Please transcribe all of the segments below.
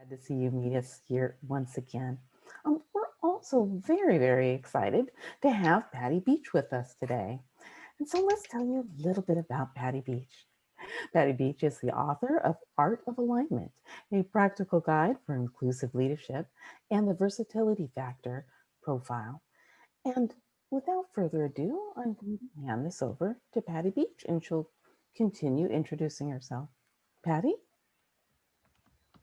Glad to see you meet us here once again. We're also very, very excited to have Patty Beach with us today. And so let's tell you a little bit about Patty Beach. Patty Beach is the author of Art of Alignment, a practical guide for inclusive leadership, and the Versatility Factor profile. And without further ado, I'm going to hand this over to Patty Beach, and she'll continue introducing herself. Patty?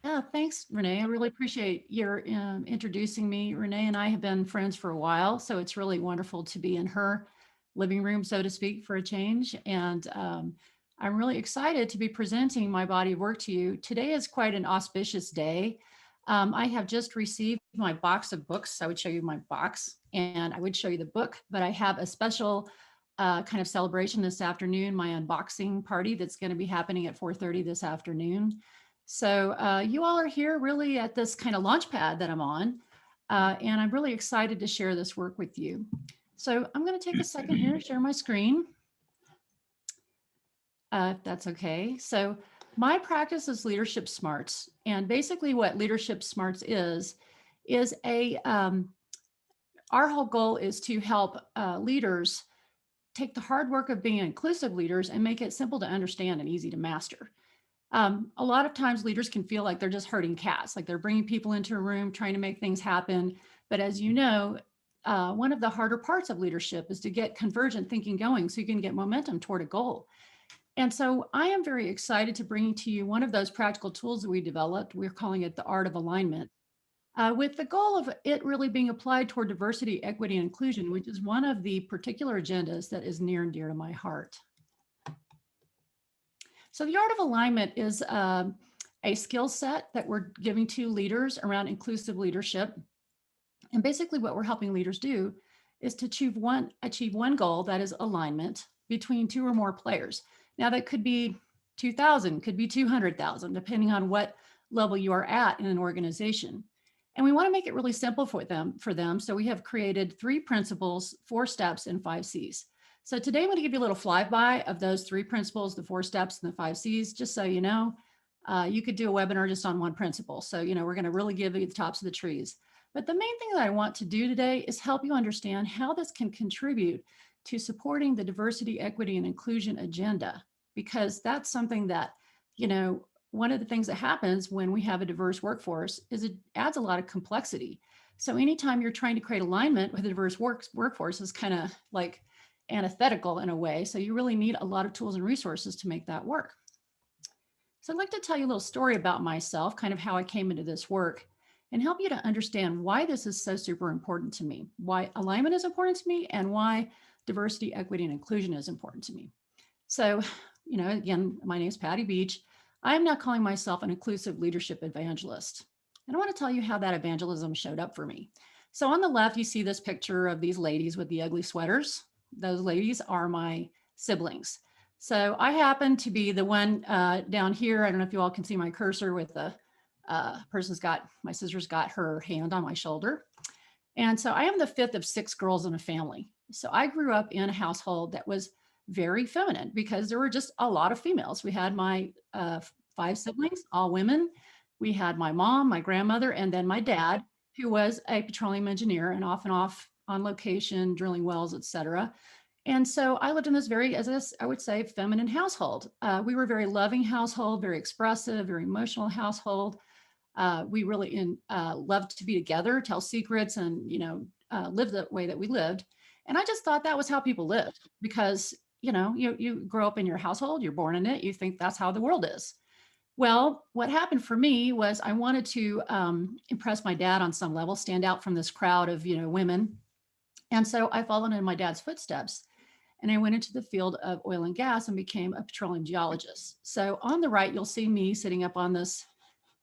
Yeah, thanks, Renee. I really appreciate your introducing me. Renee and I have been friends for a while, so it's really wonderful to be in her living room, so to speak, for a change. And I'm really excited to be presenting my body of work to you. Today is quite an auspicious day. I have just received my box of books. I would show you my box and I would show you the book, but I have a special kind of celebration this afternoon, my unboxing party that's going to be happening at 4:30 this afternoon. So you all are here really at this kind of launch pad that I'm on, and I'm really excited to share this work with you. So I'm going to take a second here to share my screen, if that's okay. So my practice is Leadership Smarts, and basically what Leadership Smarts is our whole goal is to help leaders take the hard work of being inclusive leaders and make it simple to understand and easy to master. A lot of times leaders can feel like they're just herding cats, like they're bringing people into a room, trying to make things happen. But as you know, one of the harder parts of leadership is to get convergent thinking going so you can get momentum toward a goal. And so I am very excited to bring to you one of those practical tools that we developed. We're calling it the Art of Alignment, with the goal of it really being applied toward diversity, equity, and inclusion, which is one of the particular agendas that is near and dear to my heart. So the Art of Alignment is a skill set that we're giving to leaders around inclusive leadership. And basically what we're helping leaders do is to achieve one goal, that is alignment, between two or more players. Now that could be 2,000, could be 200,000, depending on what level you are at in an organization. And we want to make it really simple for them. So we have created 3 principles, 4 steps, and 5 C's. So today I'm going to give you a little flyby of those 3 principles, the 4 steps, and the 5 C's, just so you know. You could do a webinar just on one principle. So, we're going to really give you the tops of the trees. But the main thing that I want to do today is help you understand how this can contribute to supporting the diversity, equity, and inclusion agenda, because that's something that, one of the things that happens when we have a diverse workforce is it adds a lot of complexity. So anytime you're trying to create alignment with a diverse workforce is kind of like antithetical in a way. So you really need a lot of tools and resources to make that work. So I'd like to tell you a little story about myself, kind of how I came into this work, and help you to understand why this is so super important to me, why alignment is important to me, and why diversity, equity, and inclusion is important to me. So, again, my name is Patty Beach. I am now calling myself an inclusive leadership evangelist. And I want to tell you how that evangelism showed up for me. So on the left, you see this picture of these ladies with the ugly sweaters. Those ladies are my siblings. So I happen to be the one down here. I don't know if you all can see my cursor with the my sister's got her hand on my shoulder. And so I am the 5th of 6 girls in a family. So I grew up in a household that was very feminine because there were just a lot of females. We had my 5 siblings, all women. We had my mom, my grandmother, and then my dad, who was a petroleum engineer and off and off on location, drilling wells, etc. And so I lived in this very, as I would say, feminine household. We were a very loving household, very expressive, very emotional household. We really loved to be together, tell secrets, and live the way that we lived. And I just thought that was how people lived because you grow up in your household, you're born in it, you think that's how the world is. Well, what happened for me was I wanted to impress my dad on some level, stand out from this crowd of women. And so I followed in my dad's footsteps. And I went into the field of oil and gas and became a petroleum geologist. So on the right, you'll see me sitting up on this,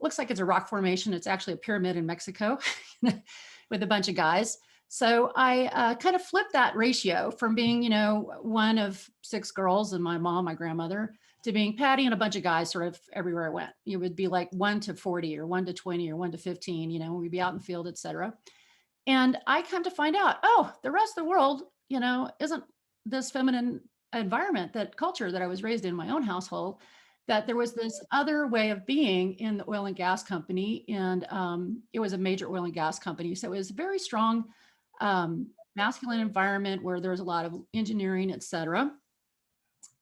looks like it's a rock formation. It's actually a pyramid in Mexico with a bunch of guys. So I kind of flipped that ratio from being, one of 6 girls and my mom, my grandmother, to being Patty and a bunch of guys sort of everywhere I went. It would be like 1 to 40 or 1 to 20 or 1 to 15, we'd be out in the field, et cetera. And I come to find out, the rest of the world, isn't this feminine environment, that culture that I was raised in my own household. that there was this other way of being in the oil and gas company. And it was a major oil and gas company. So it was a very strong masculine environment where there was a lot of engineering, et cetera.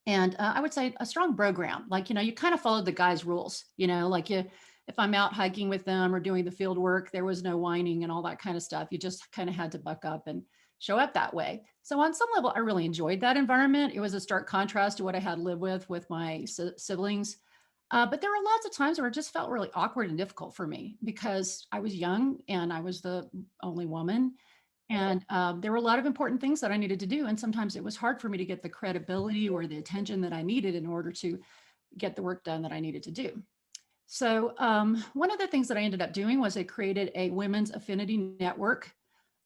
And I would say a strong program, like, you kind of followed the guy's rules, like if I'm out hiking with them or doing the field work, there was no whining and all that kind of stuff. You just kind of had to buck up and show up that way. So on some level, I really enjoyed that environment. It was a stark contrast to what I had lived with my siblings. But there were lots of times where it just felt really awkward and difficult for me because I was young and I was the only woman. And there were a lot of important things that I needed to do. And sometimes it was hard for me to get the credibility or the attention that I needed in order to get the work done that I needed to do. So one of the things that I ended up doing was I created a women's affinity network.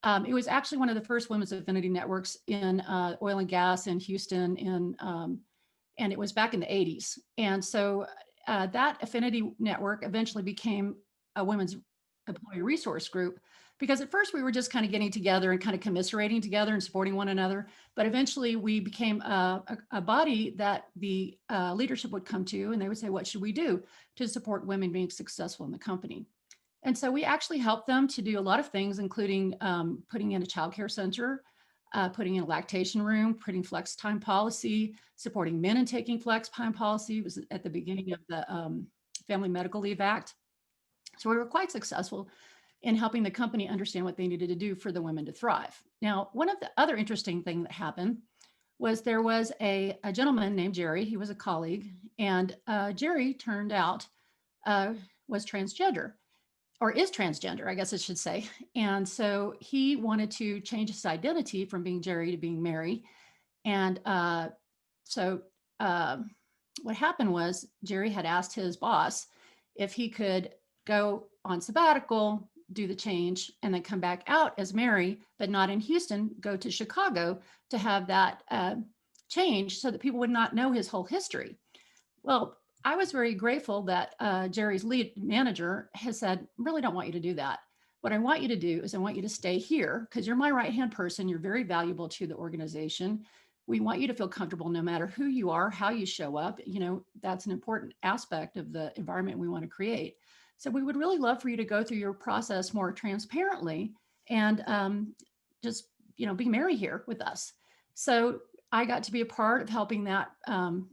It was actually one of the first women's affinity networks in oil and gas in Houston, and it was back in the 80s. And so that affinity network eventually became a women's employee resource group, because at first we were just kind of getting together and kind of commiserating together and supporting one another. But eventually we became a body that the leadership would come to, and they would say, what should we do to support women being successful in the company? And so we actually helped them to do a lot of things, including putting in a childcare center, putting in a lactation room, putting flex time policy, supporting men in taking flex time policy. It was at the beginning of the Family Medical Leave Act. So we were quite successful in helping the company understand what they needed to do for the women to thrive. Now, one of the other interesting things that happened was there was a gentleman named Jerry. He was a colleague, and Jerry turned out was transgender, or is transgender, I guess I should say. And so he wanted to change his identity from being Jerry to being Mary. And so what happened was Jerry had asked his boss if he could go on sabbatical, do the change, and then come back out as Mary, but not in Houston, go to Chicago to have that change so that people would not know his whole history. Well, I was very grateful that Jerry's lead manager has said, really don't want you to do that. What I want you to do is I want you to stay here because you're my right-hand person. You're very valuable to the organization. We want you to feel comfortable no matter who you are, how you show up. That's an important aspect of the environment we want to create. So we would really love for you to go through your process more transparently and just, be Mary here with us. So I got to be a part of helping that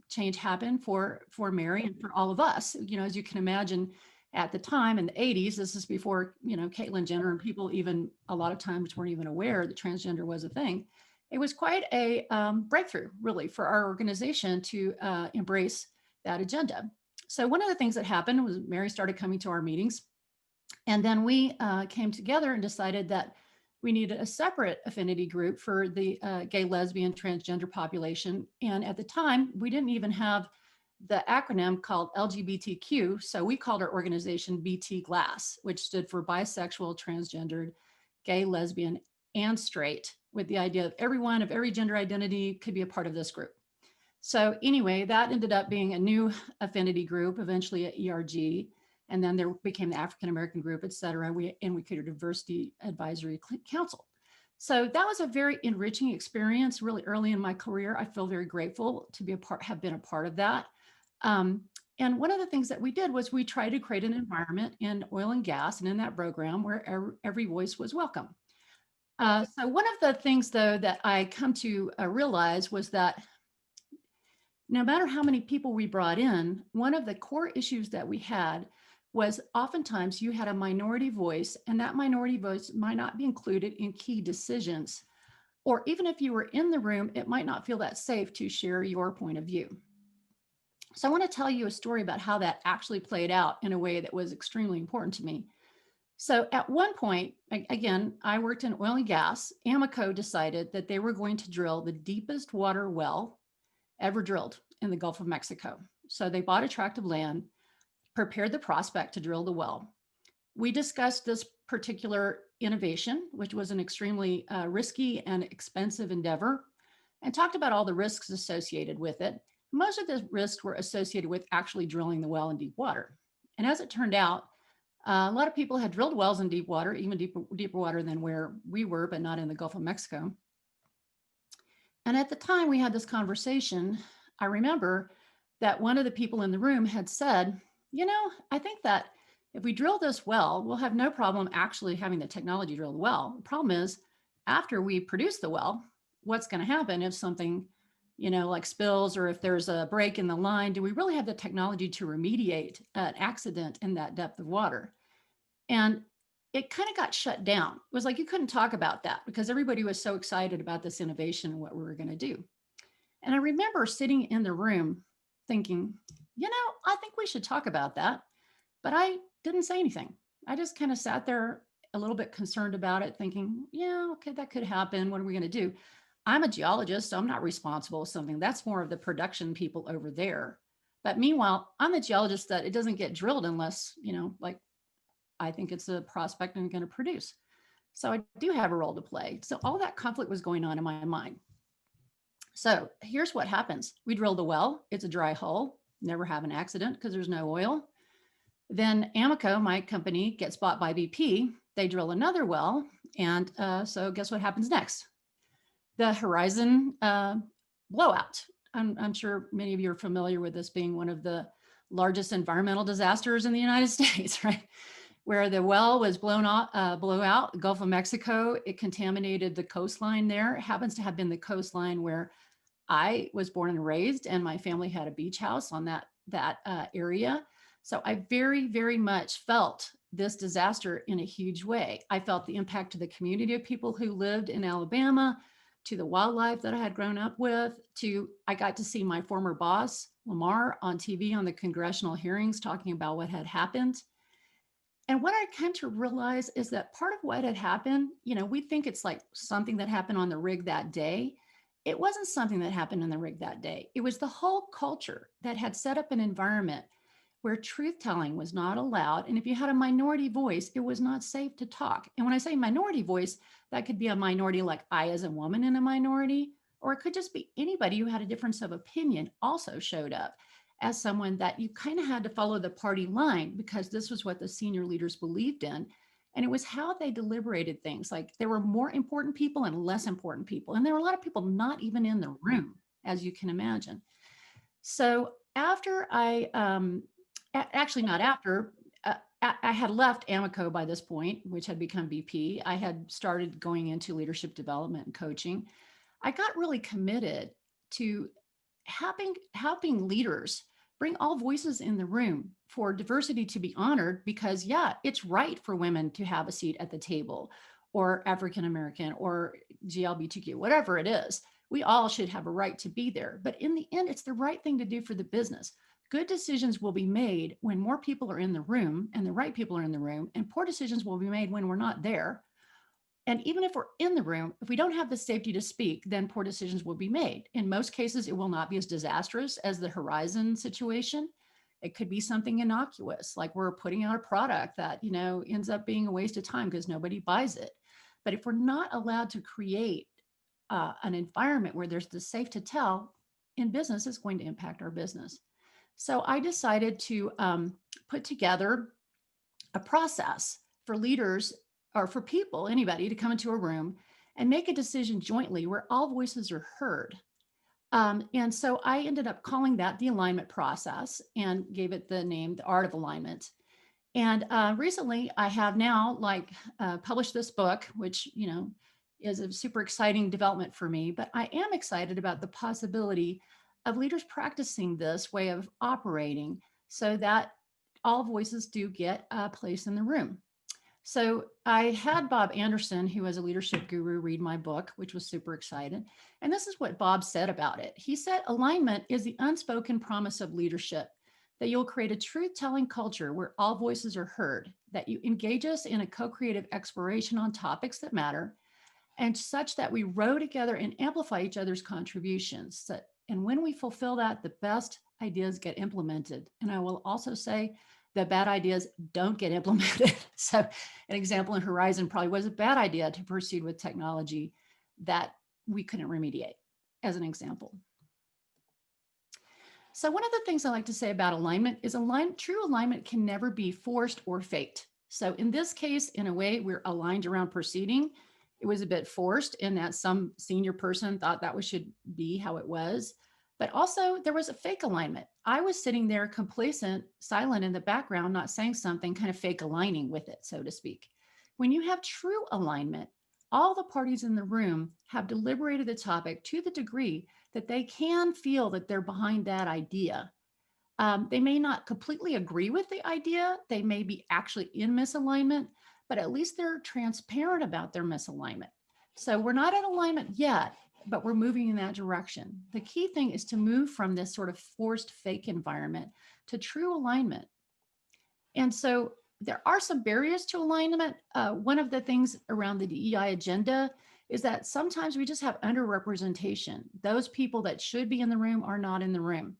change happen for Mary and for all of us. As you can imagine, at the time in the 80s, this is before, Caitlyn Jenner and people even a lot of times weren't even aware that transgender was a thing. It was quite a breakthrough, really, for our organization to embrace that agenda. So one of the things that happened was Mary started coming to our meetings, and then we came together and decided that we needed a separate affinity group for the gay, lesbian, transgender population. And at the time, we didn't even have the acronym called LGBTQ. So we called our organization BT Glass, which stood for bisexual, transgendered, gay, lesbian, and straight, with the idea of everyone of every gender identity could be a part of this group. So anyway, that ended up being a new affinity group, eventually at ERG. And then there became the African American group, et cetera. We created a diversity advisory council. So that was a very enriching experience really early in my career. I feel very grateful to have been a part of that. And one of the things that we did was we tried to create an environment in oil and gas and in that program where every voice was welcome. So one of the things, though, that I come to realize was that no matter how many people we brought in, one of the core issues that we had was oftentimes you had a minority voice, and that minority voice might not be included in key decisions. Or even if you were in the room, it might not feel that safe to share your point of view. So I want to tell you a story about how that actually played out in a way that was extremely important to me. So at one point, again, I worked in oil and gas. Amoco decided that they were going to drill the deepest water well ever drilled in the Gulf of Mexico. So they bought a tract of land, prepared the prospect to drill the well. We discussed this particular innovation, which was an extremely risky and expensive endeavor, and talked about all the risks associated with it. Most of the risks were associated with actually drilling the well in deep water. And as it turned out, a lot of people had drilled wells in deep water, even deeper water than where we were, but not in the Gulf of Mexico. And at the time we had this conversation, I remember that one of the people in the room had said, I think that if we drill this well, we'll have no problem actually having the technology drill the well. The problem is after we produce the well, what's going to happen if something, like spills, or if there's a break in the line? Do we really have the technology to remediate an accident in that depth of water? And it kind of got shut down. It was like you couldn't talk about that because everybody was so excited about this innovation and what we were going to do. And I remember sitting in the room thinking, I think we should talk about that. But I didn't say anything. I just kind of sat there a little bit concerned about it, thinking, yeah, okay, that could happen. What are we going to do? I'm a geologist, so I'm not responsible for something. That's more of the production people over there. But meanwhile, I'm the geologist that it doesn't get drilled unless, like I think it's a prospect and going to produce. So I do have a role to play. So all that conflict was going on in my mind. So here's what happens. We drill the well. It's a dry hole. Never have an accident because there's no oil. Then Amoco, my company, gets bought by BP. They drill another well. And so guess what happens next? The Horizon blowout. I'm sure many of you are familiar with this being one of the largest environmental disasters in the United States, right? Where the well was blown out, blew out, the Gulf of Mexico. It contaminated the coastline there. It happens to have been the coastline where I was born and raised, and my family had a beach house on that area. So I very, very much felt this disaster in a huge way. I felt the impact to the community of people who lived in Alabama, to the wildlife that I had grown up with, I got to see my former boss, Lamar, on TV on the congressional hearings talking about what had happened. And what I came to realize is that part of what had happened, we think it's like something that happened on the rig that day. It wasn't something that happened in the rig that day. It was the whole culture that had set up an environment where truth telling was not allowed. And if you had a minority voice, it was not safe to talk. And when I say minority voice, that could be a minority like I as a woman in a minority, or it could just be anybody who had a difference of opinion also showed up as someone that you kind of had to follow the party line because this was what the senior leaders believed in. And it was how they deliberated things. Like there were more important people and less important people. And there were a lot of people not even in the room, as you can imagine. So after actually not after, I had left Amoco by this point, which had become BP. I had started going into leadership development and coaching. I got really committed to helping leaders bring all voices in the room for diversity to be honored because, yeah, it's right for women to have a seat at the table, or African American, or GLBTQ, whatever it is. We all should have a right to be there. But in the end, it's the right thing to do for the business. Good decisions will be made when more people are in the room and the right people are in the room, and poor decisions will be made when we're not there. And even if we're in the room, if we don't have the safety to speak, then poor decisions will be made. In most cases, it will not be as disastrous as the Horizon situation. It could be something innocuous, like we're putting out a product that, ends up being a waste of time because nobody buys it. But if we're not allowed to create an environment where there's the safe to tell in business, it's going to impact our business. So I decided to put together a process for leaders or for people, anybody, to come into a room and make a decision jointly where all voices are heard. And so I ended up calling that the alignment process and gave it the name, The Art of Alignment. And recently I have now published this book, which, is a super exciting development for me, but I am excited about the possibility of leaders practicing this way of operating so that all voices do get a place in the room. So I had Bob Anderson, who is a leadership guru, read my book, which was super excited. And this is what Bob said about it. He said, alignment is the unspoken promise of leadership, that you'll create a truth-telling culture where all voices are heard, that you engage us in a co-creative exploration on topics that matter, and such that we row together and amplify each other's contributions. And when we fulfill that, the best ideas get implemented. And I will also say the bad ideas don't get implemented. So an example in Horizon probably was a bad idea to proceed with technology that we couldn't remediate, as an example. So one of the things I like to say about alignment is true alignment can never be forced or faked. So in this case, in a way, we're aligned around proceeding. It was a bit forced in that some senior person thought that should be how it was. But also there was a fake alignment. I was sitting there complacent, silent in the background, not saying something, kind of fake aligning with it, so to speak. When you have true alignment, all the parties in the room have deliberated the topic to the degree that they can feel that they're behind that idea. They may not completely agree with the idea. They may be actually in misalignment, but at least they're transparent about their misalignment. So we're not in alignment yet, but we're moving in that direction. The key thing is to move from this sort of forced fake environment to true alignment. And so there are some barriers to alignment. One of the things around the DEI agenda is that sometimes we just have underrepresentation. Those people that should be in the room are not in the room,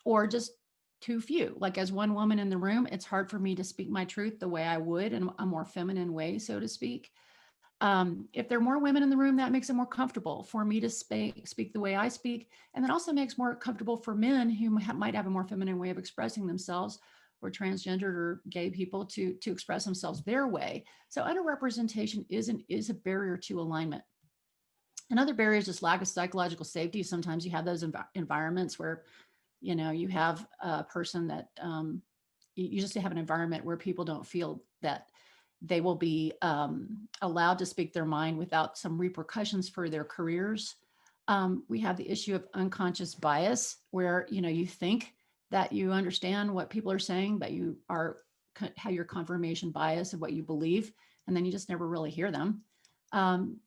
or just too few. Like as one woman in the room, it's hard for me to speak my truth the way I would in a more feminine way, so to speak. If there are more women in the room, that makes it more comfortable for me to speak the way I speak. And then also makes more comfortable for men who might have a more feminine way of expressing themselves, or transgendered or gay people to express themselves their way. So underrepresentation is a barrier to alignment. Another barrier is just lack of psychological safety. Sometimes you have those environments where, you have a person that you just have an environment where people don't feel that they will be allowed to speak their mind without some repercussions for their careers. We have the issue of unconscious bias, where you think that you understand what people are saying, but you have your confirmation bias of what you believe, and then you just never really hear them.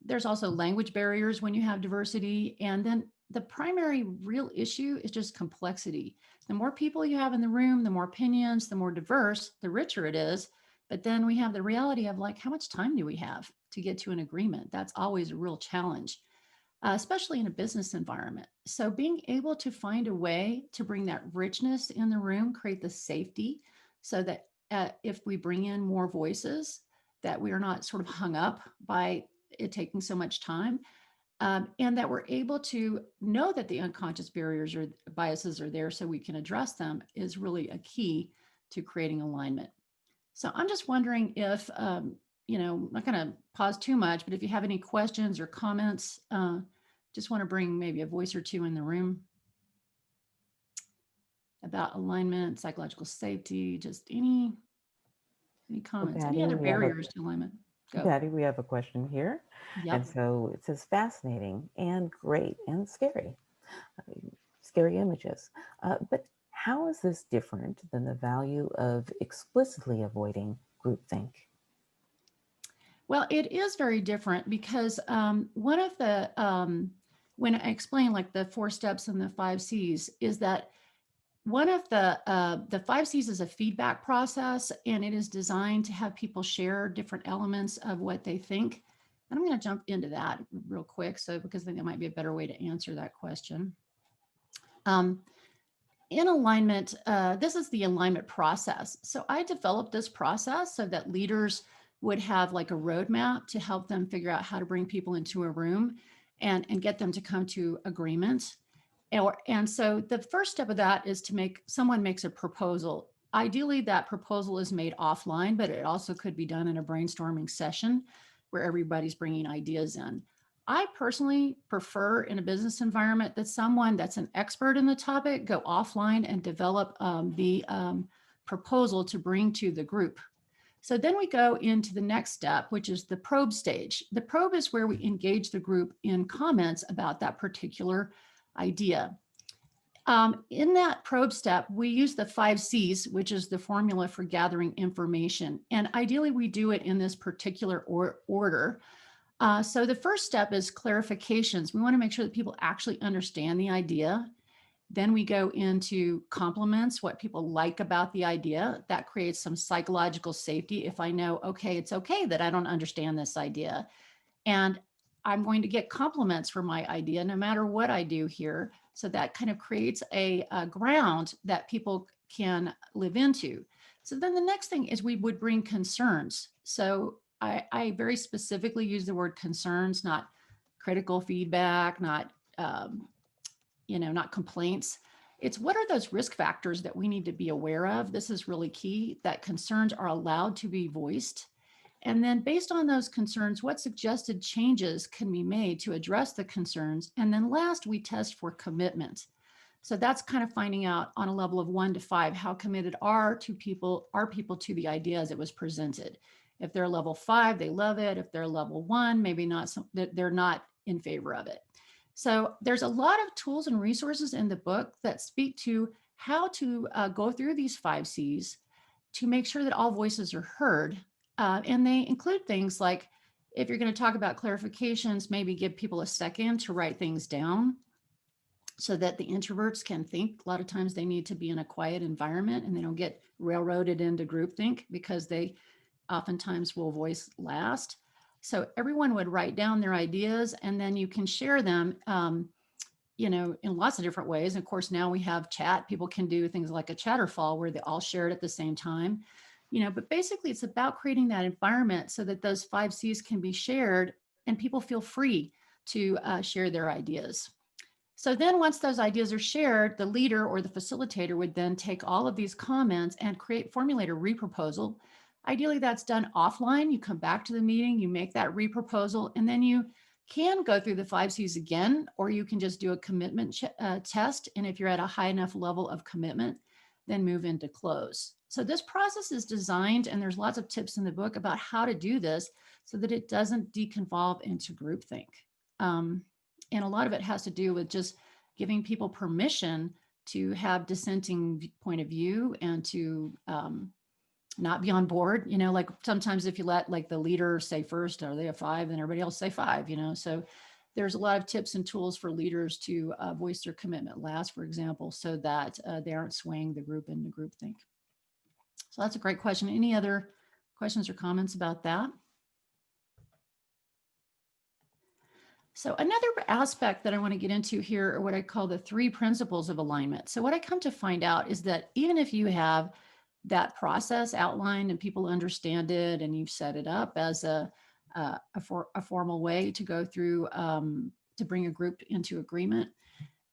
There's also language barriers when you have diversity, and then the primary real issue is just complexity. The more people you have in the room, the more opinions, the more diverse, the richer it is. But then we have the reality of like, how much time do we have to get to an agreement? That's always a real challenge, especially in a business environment. So being able to find a way to bring that richness in the room, create the safety so that if we bring in more voices, that we are not sort of hung up by it taking so much time. And that we're able to know that the unconscious barriers or biases are there so we can address them is really a key to creating alignment. So I'm just wondering if, I'm not going to pause too much, but if you have any questions or comments, just want to bring maybe a voice or two in the room about alignment, psychological safety, just any comments, any other barriers to alignment. Go. Patty, we have a question here. Yep. And so it says fascinating and great and scary, scary images. But how is this different than the value of explicitly avoiding groupthink? Well, it is very different because one of the, when I explain like the 4 steps and the 5 C's, is that one of the 5 C's is a feedback process, and it is designed to have people share different elements of what they think. And I'm going to jump into that real quick, because I think that might be a better way to answer that question. In alignment, this is the alignment process. So I developed this process so that leaders would have like a roadmap to help them figure out how to bring people into a room and get them to come to agreement. And so the first step of that is to someone makes a proposal. Ideally, that proposal is made offline, but it also could be done in a brainstorming session where everybody's bringing ideas in. I personally prefer in a business environment that someone that's an expert in the topic go offline and develop the proposal to bring to the group. So then we go into the next step, which is the probe stage. The probe is where we engage the group in comments about that particular idea. In that probe step, we use the 5 C's, which is the formula for gathering information. And ideally, we do it in this particular order. So the first step is clarifications. We want to make sure that people actually understand the idea. Then we go into compliments, what people like about the idea. That creates some psychological safety. If I know, okay, it's okay that I don't understand this idea, and I'm going to get compliments for my idea no matter what I do here. So that kind of creates a ground that people can live into. So then the next thing is we would bring concerns. So I very specifically use the word concerns, not critical feedback, not not complaints. It's what are those risk factors that we need to be aware of? This is really key, that concerns are allowed to be voiced. And then based on those concerns, what suggested changes can be made to address the concerns? And then last, we test for commitment. So that's kind of finding out on a level of 1 to 5, how committed are people to the idea as it was presented. If they're level 5, they love it. If they're level 1, maybe not, they're not in favor of it. So there's a lot of tools and resources in the book that speak to how to go through these 5 C's to make sure that all voices are heard. And they include things like, if you're going to talk about clarifications, maybe give people a second to write things down so that the introverts can think. A lot of times they need to be in a quiet environment and they don't get railroaded into groupthink because they oftentimes will voice last. So everyone would write down their ideas and then you can share them, in lots of different ways. And of course, now we have chat. People can do things like a chatterfall where they all share it at the same time. But basically it's about creating that environment so that those 5 C's can be shared and people feel free to share their ideas. So then once those ideas are shared, the leader or the facilitator would then take all of these comments and formulate a reproposal. Ideally, that's done offline. You come back to the meeting, you make that reproposal, and then you can go through the 5 C's again, or you can just do a commitment test. And if you're at a high enough level of commitment, then move into close. So this process is designed, and there's lots of tips in the book about how to do this so that it doesn't deconvolve into groupthink. And a lot of it has to do with just giving people permission to have dissenting point of view and to not be on board. Like sometimes if you let like the leader say first, are they a 5, then everybody else say 5, so there's a lot of tips and tools for leaders to voice their commitment last, for example, so that they aren't swaying the group into groupthink. So that's a great question. Any other questions or comments about that? So another aspect that I want to get into here are what I call the 3 principles of alignment. So what I come to find out is that even if you have that process outlined and people understand it and you've set it up as a formal way to go through to bring a group into agreement,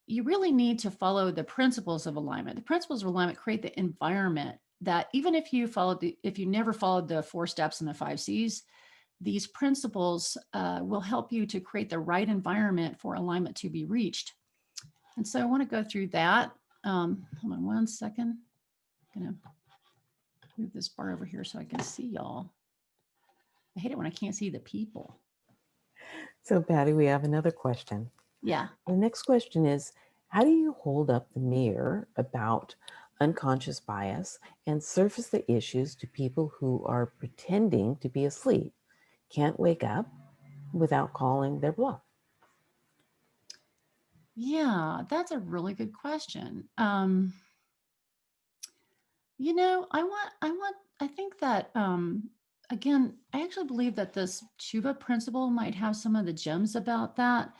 you really need to follow the principles of alignment. The principles of alignment create the environment that even if you never followed the 4 steps in the 5 C's, these principles will help you to create the right environment for alignment to be reached. And so I want to go through that. Hold on one second. I'm going to move this bar over here so I can see y'all. I hate it when I can't see the people. So Patty, we have another question. Yeah. The next question is, how do you hold up the mirror about unconscious bias and surface the issues to people who are pretending to be asleep, can't wake up without calling their bluff? Yeah, that's a really good question. I think that, again, I actually believe that this SHUVA principle might have some of the gems about that.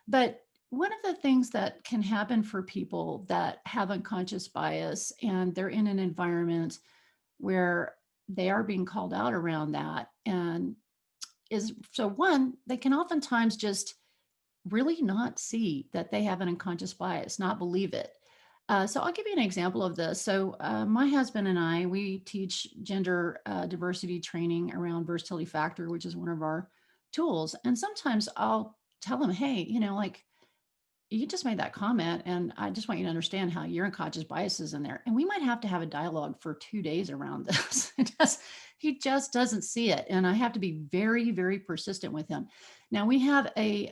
But one of the things that can happen for people that have unconscious bias and they're in an environment where they are being called out around that, and one, they can oftentimes just really not see that they have an unconscious bias, not believe it. So I'll give you an example of this. So my husband and I, we teach gender diversity training around versatility factor, which is one of our tools. And sometimes I'll tell him, hey, like you just made that comment and I just want you to understand how your unconscious bias is in there. And we might have to have a dialogue for 2 days around this. He just doesn't see it. And I have to be very, very persistent with him. Now we have a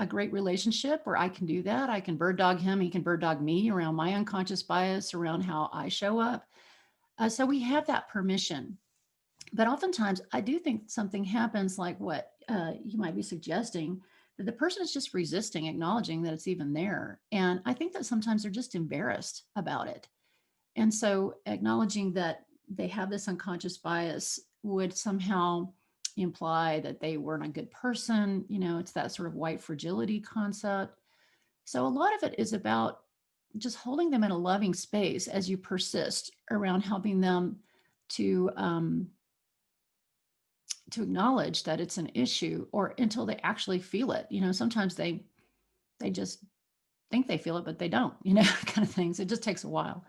great relationship where I can do that. I can bird dog him. He can bird dog me around my unconscious bias, around how I show up. So we have that permission. But oftentimes I do think something happens like what you might be suggesting, that the person is just resisting acknowledging that it's even there. And I think that sometimes they're just embarrassed about it. And so acknowledging that they have this unconscious bias would somehow imply that they weren't a good person. It's that sort of white fragility concept. So a lot of it is about just holding them in a loving space as you persist around helping them to acknowledge that it's an issue, or until they actually feel it. Sometimes they just think they feel it, but they don't, kind of things. It just takes a while.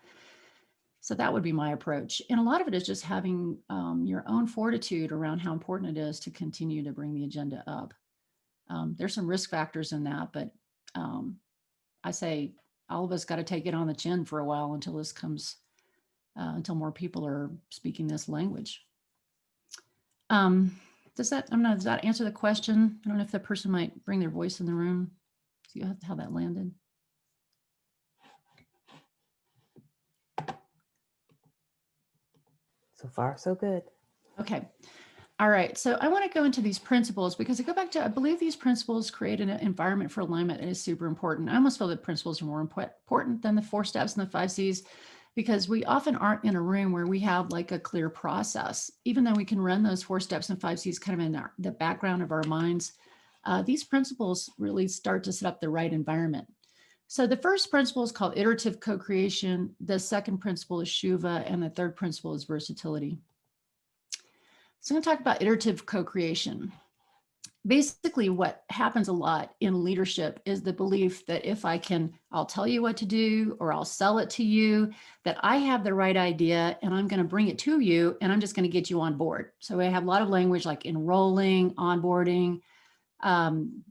So that would be my approach. And a lot of it is just having your own fortitude around how important it is to continue to bring the agenda up. There's some risk factors in that, but I say all of us got to take it on the chin for a while until this comes, until more people are speaking this language. Does that answer the question? I don't know if that person might bring their voice in the room. See how that landed. So far, so good. Okay. All right. So I want to go into these principles because I go back to, I believe these principles create an environment for alignment that is super important. I almost feel that principles are more important than the 4 steps and the 5 C's because we often aren't in a room where we have like a clear process, even though we can run those 4 steps and 5 C's kind of in the background of our minds. These principles really start to set up the right environment. So the first principle is called Iterative Co-Creation. The second principle is SHUVA, and the third principle is versatility. So I'm going to talk about iterative co-creation. Basically, what happens a lot in leadership is the belief that if I'll tell you what to do, or I'll sell it to you, that I have the right idea and I'm going to bring it to you and I'm just going to get you on board. So I have a lot of language like enrolling, onboarding,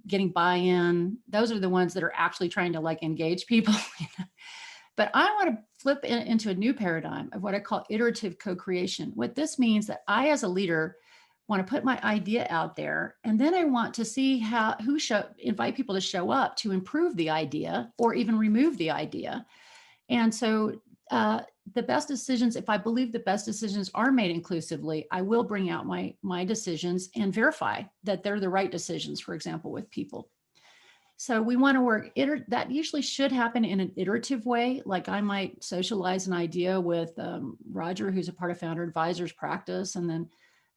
getting buy-in. Those are the ones that are actually trying to like engage people. But I want to flip into a new paradigm of what I call iterative co-creation. What this means that I, as a leader, want to put my idea out there, and then I want to see invite people to show up to improve the idea or even remove the idea. And so the best decisions, if I believe the best decisions are made inclusively, I will bring out my decisions and verify that they're the right decisions, for example, with people. So we want to work, that usually should happen in an iterative way. Like I might socialize an idea with Roger, who's a part of Founder Advisors practice. And then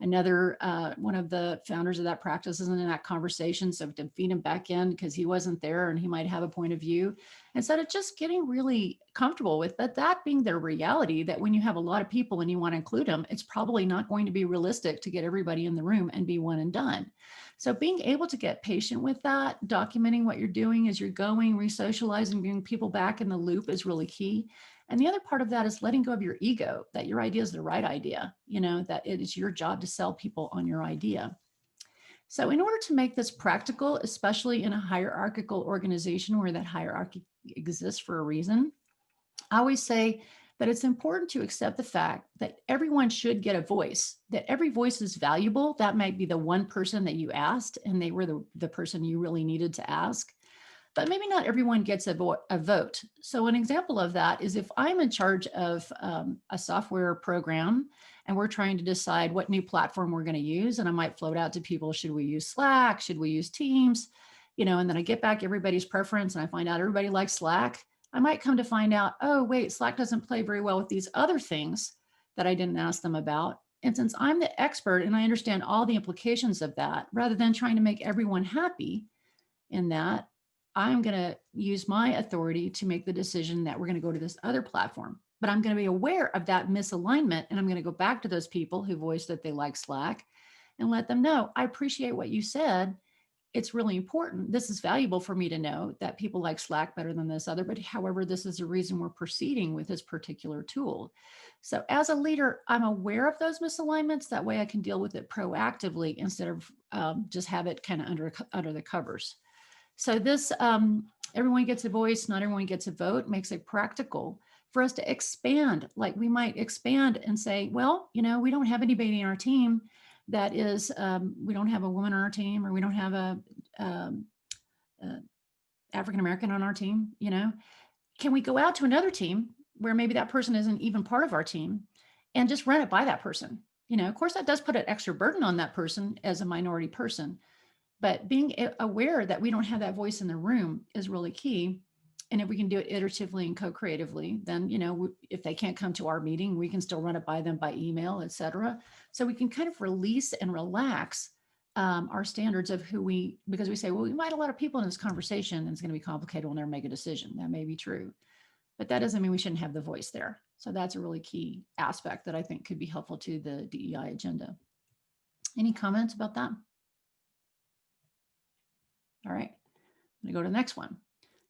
another, one of the founders of that practice isn't in that conversation. So to feed him back in because he wasn't there and he might have a point of view. Instead of just getting really comfortable with that being their reality, that when you have a lot of people and you want to include them, it's probably not going to be realistic to get everybody in the room and be one and done. So being able to get patient with that, documenting what you're doing as you're going, re-socializing, bringing people back in the loop is really key. And the other part of that is letting go of your ego, that your idea is the right idea, that it is your job to sell people on your idea. So in order to make this practical, especially in a hierarchical organization where that hierarchy exists for a reason, I always say that it's important to accept the fact that everyone should get a voice, that every voice is valuable. That might be the one person that you asked and they were the person you really needed to ask, but maybe not everyone gets a vote. So an example of that is if I'm in charge of a software program and we're trying to decide what new platform we're going to use, and I might float out to people, should we use Slack? Should we use Teams? And then I get back everybody's preference and I find out everybody likes Slack. I might come to find out, oh, wait, Slack doesn't play very well with these other things that I didn't ask them about. And since I'm the expert and I understand all the implications of that, rather than trying to make everyone happy in that, I'm going to use my authority to make the decision that we're going to go to this other platform. But I'm going to be aware of that misalignment. And I'm going to go back to those people who voiced that they like Slack and let them know, I appreciate what you said. It's really important. This is valuable for me to know that people like Slack better than this other, but however, this is the reason we're proceeding with this particular tool. So as a leader, I'm aware of those misalignments. That way I can deal with it proactively instead of just have it kind of under the covers. So this, everyone gets a voice, not everyone gets a vote, makes it practical for us to expand. Like we might expand and say, well, we don't have anybody in our team that is, we don't have a woman on our team, or we don't have a African-American on our team, can we go out to another team where maybe that person isn't even part of our team and just run it by that person? Of course that does put an extra burden on that person as a minority person, but being aware that we don't have that voice in the room is really key. And if we can do it iteratively and co-creatively, then, if they can't come to our meeting, we can still run it by them by email, et cetera. So we can kind of release and relax our standards of because we say, well, we invite a lot of people in this conversation and it's going to be complicated. We'll never make a decision. That may be true, but that doesn't mean we shouldn't have the voice there. So that's a really key aspect that I think could be helpful to the DEI agenda. Any comments about that? All right, I'm going to go to the next one.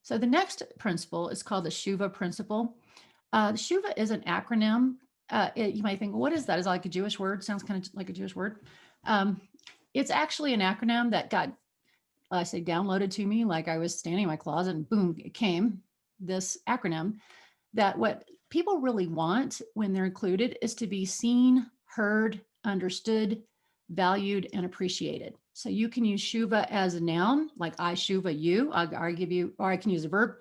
So the next principle is called the SHUVA Principle. SHUVA is an acronym. You might think, what is that? Is that like a Jewish word? Sounds kind of like a Jewish word. It's actually an acronym that got, I say, downloaded to me. Like I was standing in my closet and boom, it came, this acronym, that what people really want when they're included is to be seen, heard, understood, valued, and appreciated. So you can use SHUVA as a noun, like I SHUVA you. I give you, or I can use a verb,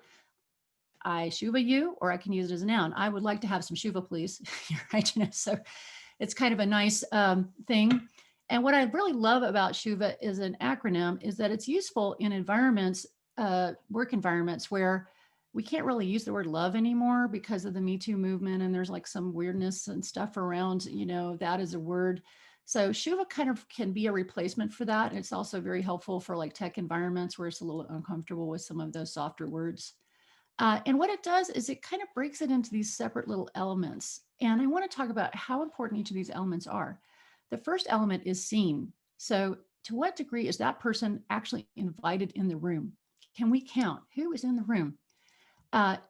I SHUVA you, or I can use it as a noun. I would like to have some SHUVA, please. Right? So it's kind of a nice thing. And what I really love about SHUVA is an acronym is that it's useful in environments, work environments where we can't really use the word love anymore because of the Me Too movement. And there's like some weirdness and stuff around, that is a word. So SHUVA kind of can be a replacement for that. And it's also very helpful for like tech environments where it's a little uncomfortable with some of those softer words. And what it does is it kind of breaks it into these separate little elements. And I want to talk about how important each of these elements are. The first element is seen. So to what degree is that person actually invited in the room? Can we count who is in the room?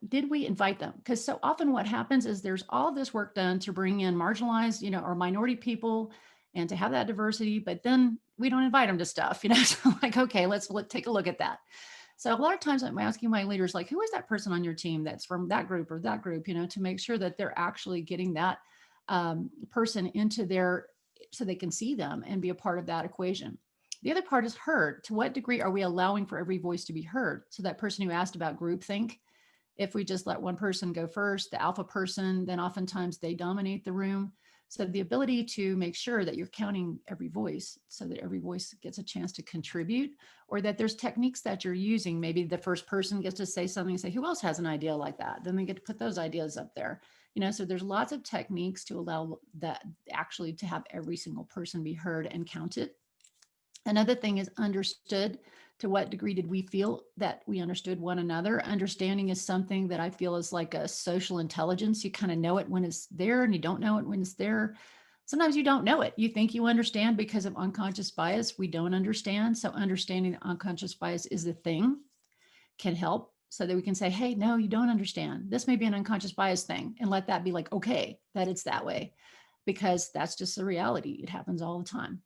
Did we invite them? Because so often what happens is there's all this work done to bring in marginalized, or minority people and to have that diversity, but then we don't invite them to stuff, so like, okay, let's take a look at that. So a lot of times I'm asking my leaders, like, who is that person on your team that's from that group or that group, to make sure that they're actually getting that person into their, so they can see them and be a part of that equation. The other part is heard. To what degree are we allowing for every voice to be heard? So that person who asked about groupthink, if we just let one person go first, the alpha person, then oftentimes they dominate the room. So the ability to make sure that you're counting every voice so that every voice gets a chance to contribute, or that there's techniques that you're using. Maybe the first person gets to say something and say, who else has an idea like that? Then they get to put those ideas up there. So there's lots of techniques to allow that actually to have every single person be heard and counted. Another thing is understood. To what degree did we feel that we understood one another? Understanding is something that I feel is like a social intelligence. You kind of know it when it's there and you don't know it when it's there. Sometimes you don't know it. You think you understand because of unconscious bias. We don't understand. So understanding unconscious bias is the thing can help so that we can say, hey, no, you don't understand. This may be an unconscious bias thing, and let that be like, okay, that it's that way, because that's just the reality. It happens all the time.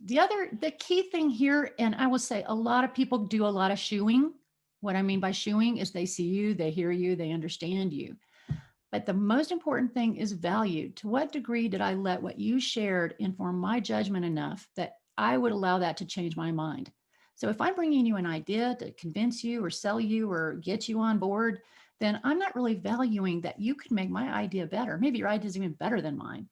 The key thing here, and I will say a lot of people do a lot of shooing. What I mean by shooing is they see you, they hear you, they understand you. But the most important thing is value. To what degree did I let what you shared inform my judgment enough that I would allow that to change my mind? So if I'm bringing you an idea to convince you or sell you or get you on board, then I'm not really valuing that you could make my idea better. Maybe your idea is even better than mine.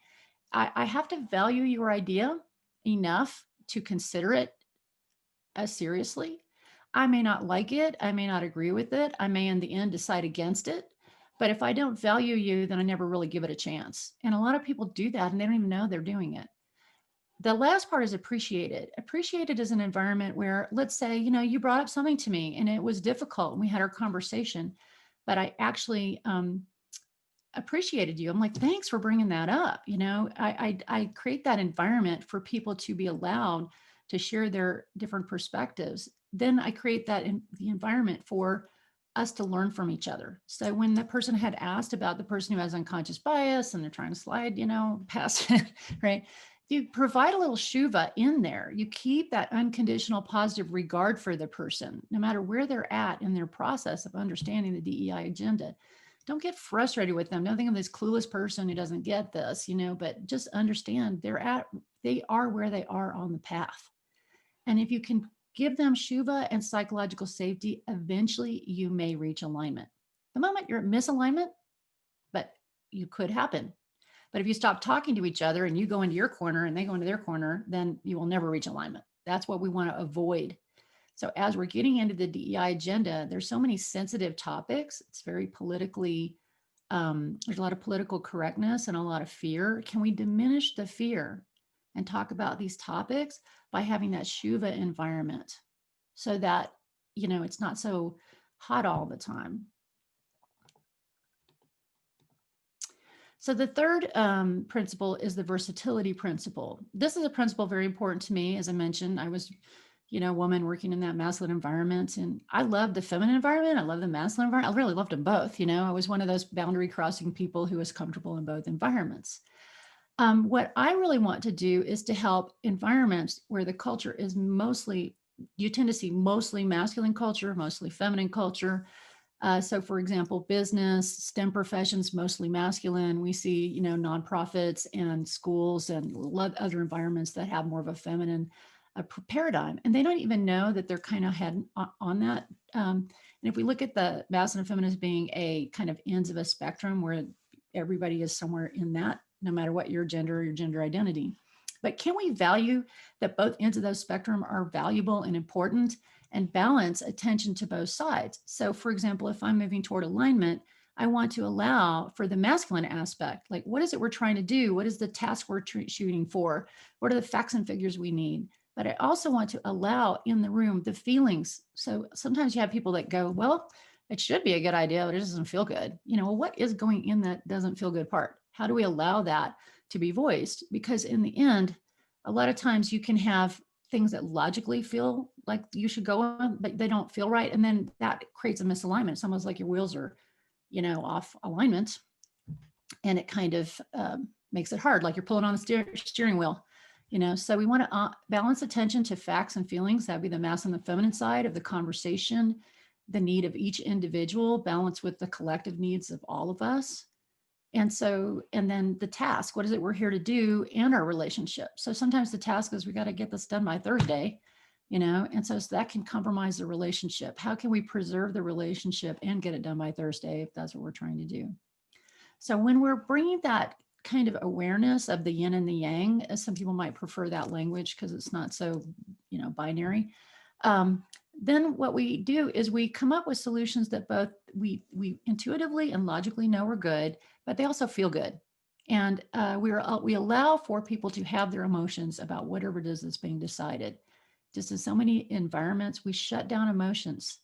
I have to value your idea enough to consider it as seriously. I may not like it. I may not agree with it. I may in the end decide against it. But if I don't value you, then I never really give it a chance. And a lot of people do that and they don't even know they're doing it. The last part is appreciated. Appreciated is an environment where, let's say, you brought up something to me and it was difficult and we had our conversation, but I actually appreciated you. I'm like, thanks for bringing that up. I create that environment for people to be allowed to share their different perspectives. Then I create that in the environment for us to learn from each other. So when the person had asked about the person who has unconscious bias and they're trying to slide, past it, right? You provide a little SHUVA in there. You keep that unconditional positive regard for the person, no matter where they're at in their process of understanding the DEI agenda. Don't get frustrated with them. Don't think of this clueless person who doesn't get this, but just understand they are where they are on the path. And if you can give them SHUVA and psychological safety, eventually you may reach alignment. The moment you're at misalignment, but you could happen. But if you stop talking to each other and you go into your corner and they go into their corner, then you will never reach alignment. That's what we want to avoid. So as we're getting into the DEI agenda, there's so many sensitive topics. It's very politically, there's a lot of political correctness and a lot of fear. Can we diminish the fear and talk about these topics by having that SHUVA environment so that, it's not so hot all the time? So the third principle is the versatility principle. This is a principle very important to me. As I mentioned, I was woman working in that masculine environment. And I love the feminine environment. I love the masculine environment. I really loved them both. I was one of those boundary crossing people who was comfortable in both environments. What I really want to do is to help environments where the culture is mostly, you tend to see mostly masculine culture, mostly feminine culture. So for example, business, STEM professions, mostly masculine. We see, nonprofits and schools and other environments that have more of a feminine paradigm. And they don't even know that they're kind of head on that. And if we look at the masculine and feminine as being a kind of ends of a spectrum where everybody is somewhere in that, no matter what your gender or your gender identity. But can we value that both ends of those spectrum are valuable and important, and balance attention to both sides? So for example, if I'm moving toward alignment, I want to allow for the masculine aspect. Like, what is it we're trying to do? What is the task we're shooting for? What are the facts and figures we need? But I also want to allow in the room the feelings. So sometimes you have people that go, well, it should be a good idea, but it doesn't feel good. What is going in that doesn't feel good part? How do we allow that to be voiced? Because in the end, a lot of times you can have things that logically feel like you should go on, but they don't feel right. And then that creates a misalignment. It's almost like your wheels are, off alignment. And it kind of makes it hard, like you're pulling on the steering wheel. So we want to balance attention to facts and feelings. That'd be the masculine and the feminine side of the conversation, the need of each individual, balance with the collective needs of all of us. And then the task, what is it we're here to do, and our relationship. So sometimes the task is we got to get this done by Thursday, and so that can compromise the relationship. How can we preserve the relationship and get it done by Thursday if that's what we're trying to do? So when we're bringing that kind of awareness of the yin and the yang, as some people might prefer that language because it's not so, binary. Then what we do is we come up with solutions that both we intuitively and logically know are good, but they also feel good. And we allow for people to have their emotions about whatever it is that's being decided. Just in so many environments, we shut down emotions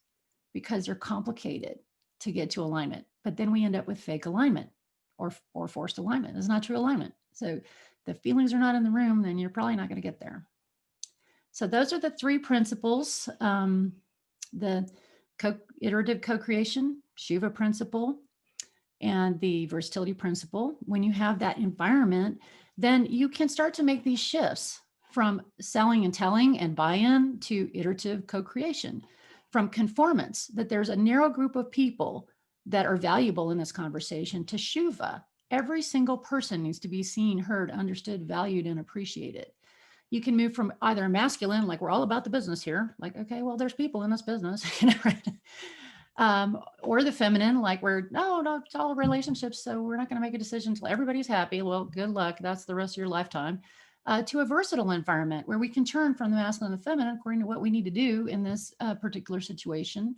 because they're complicated to get to alignment. But then we end up with fake alignment or forced alignment. It's not true alignment. So the feelings are not in the room, then you're probably not going to get there. So those are the three principles: the Iterative Co-Creation, SHUVA Principle, and the Versatility Principle. When you have that environment, then you can start to make these shifts from selling and telling and buy-in to Iterative Co-Creation, from conformance, that there's a narrow group of people that are valuable in this conversation, to SHUVA. Every single person needs to be seen, heard, understood, valued, and appreciated. You can move from either masculine, like we're all about the business here, like, okay, well, there's people in this business, right? Or the feminine, like no, it's all relationships, so we're not going to make a decision until everybody's happy. Well, good luck. That's the rest of your lifetime. To a versatile environment where we can turn from the masculine and the feminine according to what we need to do in this particular situation.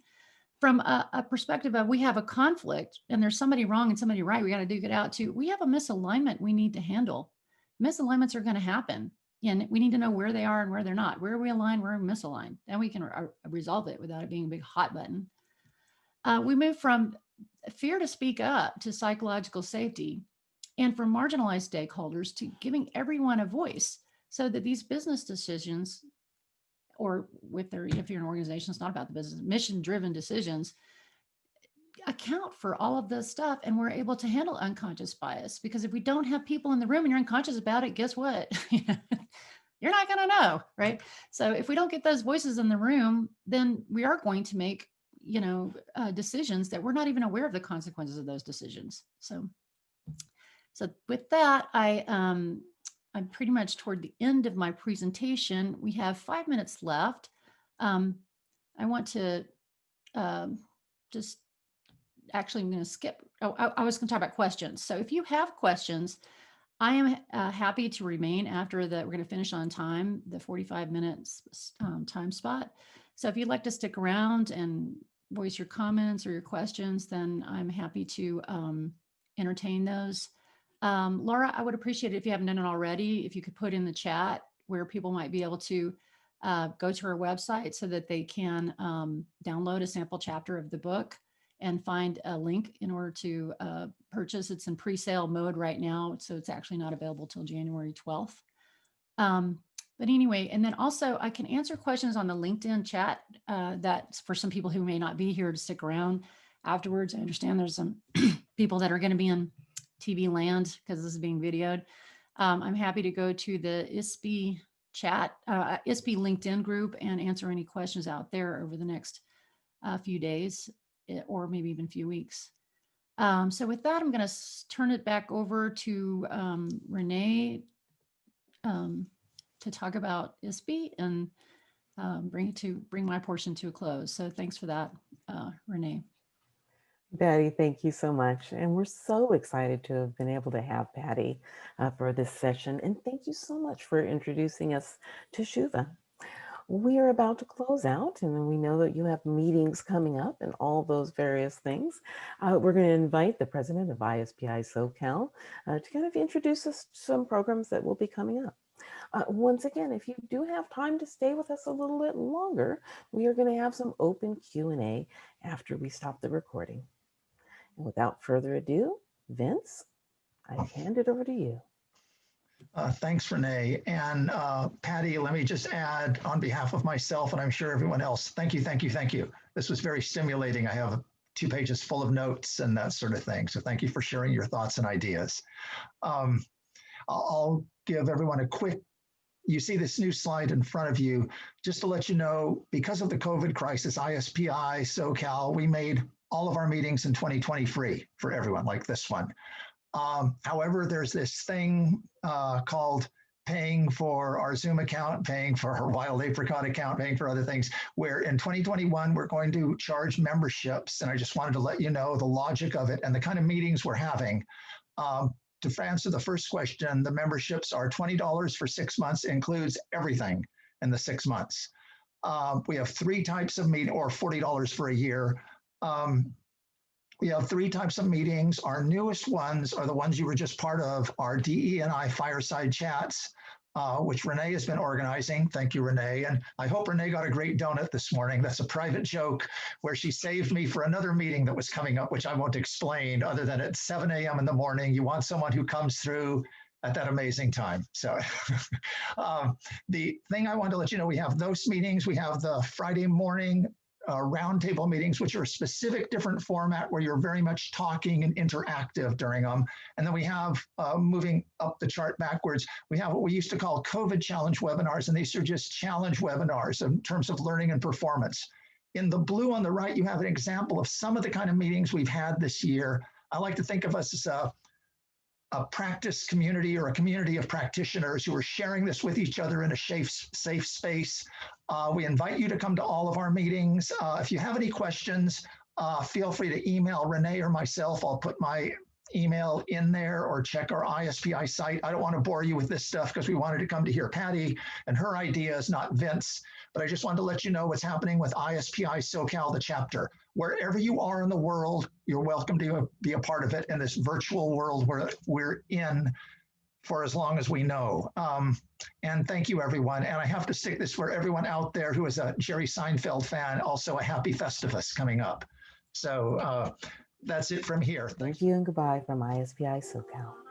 From a perspective of we have a conflict and there's somebody wrong and somebody right, we got to duke it out, to we have a misalignment we need to handle. Misalignments are going to happen. And we need to know where they are and where they're not. Where are we aligned? Where are we misaligned? Then we can resolve it without it being a big hot button. We move from fear to speak up to psychological safety, and from marginalized stakeholders to giving everyone a voice, so that these business decisions, or if you're an organization, it's not about the business, mission-driven decisions, account for all of this stuff, and we're able to handle unconscious bias. Because if we don't have people in the room and you're unconscious about it, guess what? You're not going to know, right? So if we don't get those voices in the room, then we are going to make, decisions that we're not even aware of the consequences of those decisions. So with that, I'm pretty much toward the end of my presentation. We have 5 minutes left. I want to just actually, I'm going to skip. I was going to talk about questions. So if you have questions, I am happy to remain after we're going to finish on time, the 45 minutes time spot. So if you'd like to stick around and voice your comments or your questions, then I'm happy to entertain those. Laura, I would appreciate it if you haven't done it already, if you could put in the chat where people might be able to go to our website so that they can download a sample chapter of the book and find a link in order to purchase. It's in pre-sale mode right now, so it's actually not available till January 12th. But anyway, and then also I can answer questions on the LinkedIn chat. That's for some people who may not be here to stick around afterwards. I understand there's some people that are going to be in TV land because this is being videoed. I'm happy to go to the ISPI chat, ISPI LinkedIn group and answer any questions out there over the next few days or maybe even few weeks. So with that, I'm going to turn it back over to Renee to talk about ISPI and bring my portion to a close. So thanks for that, Renee. Patty, thank you so much. And we're so excited to have been able to have Patty for this session. And thank you so much for introducing us to SHUVA. We are about to close out, and we know that you have meetings coming up and all those various things. We're going to invite the president of ISPI SoCal to kind of introduce us to some programs that will be coming up. Once again, if you do have time to stay with us a little bit longer, we are going to have some open Q&A after we stop the recording. And without further ado, Vince, I hand it over to you. Thanks, Renee. And Patty, let me just add on behalf of myself, and I'm sure everyone else, thank you, thank you, thank you. This was very stimulating. I have 2 pages full of notes and that sort of thing. So thank you for sharing your thoughts and ideas. I'll give everyone a quick, you see this new slide in front of you, just to let you know, because of the COVID crisis, ISPI SoCal, we made all of our meetings in 2020 free for everyone, like this one. However, there's this thing called paying for our Zoom account, paying for our Wild Apricot account, paying for other things, where in 2021, we're going to charge memberships. And I just wanted to let you know the logic of it and the kind of meetings we're having. To answer the first question, the memberships are $20 for 6 months, includes everything in the 6 months. We have 3 types of meeting, or $40 for a year. We have 3 types of meetings. Our newest ones are the ones you were just part of, our DE&I Fireside Chats, which Renee has been organizing. Thank you, Renee. And I hope Renee got a great donut this morning. That's a private joke where she saved me for another meeting that was coming up, which I won't explain, other than at 7 a.m. in the morning, you want someone who comes through at that amazing time. So the thing I wanted to let you know, we have those meetings. We have the Friday morning roundtable meetings, which are a specific different format where you're very much talking and interactive during them. And then we have, moving up the chart backwards, we have what we used to call COVID challenge webinars, and these are just challenge webinars in terms of learning and performance. In the blue on the right, you have an example of some of the kind of meetings we've had this year. I like to think of us as a practice community, or a community of practitioners who are sharing this with each other in a safe space. We invite you to come to all of our meetings. If you have any questions, feel free to email Renee or myself. I'll put my email in there, or check our ISPI site. I don't want to bore you with this stuff because we wanted to come to hear Patty and her ideas, not Vince. But I just wanted to let you know what's happening with ISPI SoCal, the chapter. Wherever you are in the world, you're welcome to be a part of it in this virtual world where we're in for as long as we know. And thank you, everyone. And I have to stick this for everyone out there who is a Jerry Seinfeld fan, also a happy Festivus coming up. So that's it from here. Thank you and goodbye from ISPI SoCal.